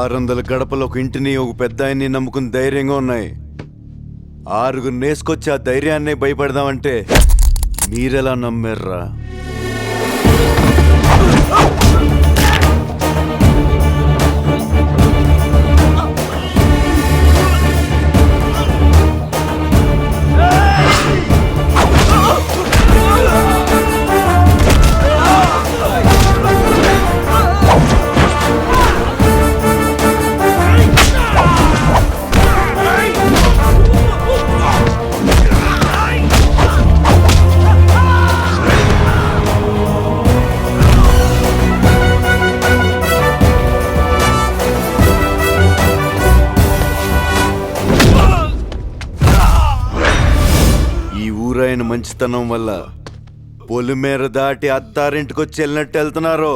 600 గడపలు ఒక ఇంటిని ఒక పెద్ద ఆయన్ని నమ్ముకుని ధైర్యంగా ఉన్నాయి. 6 నేసుకొచ్చి ఆ ధైర్యాన్ని భయపడదామంటే మీరెలా నమ్మారా? ఊరైన మంచితనం వల్ల పొలిమేర దాటి అత్తారింటికొచ్చి వెళ్ళినట్టు వెళ్తున్నారు.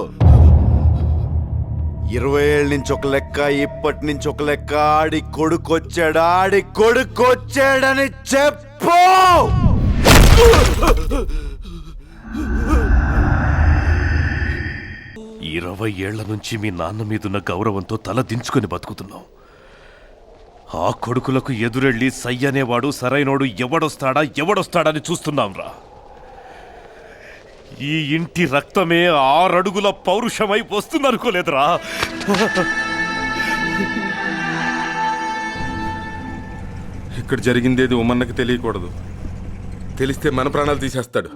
20 ఏళ్ళ నుంచి ఒక లెక్క, ఇప్పటి నుంచి ఒక లెక్క. ఆడి కొడుకొచ్చాడని చెప్పు. 20 ఏళ్ల నుంచి మీ నాన్న మీదున్న గౌరవంతో తల దించుకొని బతుకుతున్నావు. ఆ కొడుకులకు ఎదురెళ్ళి సయ్యనేవాడు సరైనోడు ఎవడొస్తాడని చూస్తున్నాంరా. ఈ ఇంటి రక్తమే 6 అడుగుల పౌరుషమై వస్తుందనుకోలేదురా. ఇక్కడ జరిగిందేది ఉమ్మన్నకి తెలియకూడదు. తెలిస్తే మన ప్రాణాలు తీసేస్తాడు.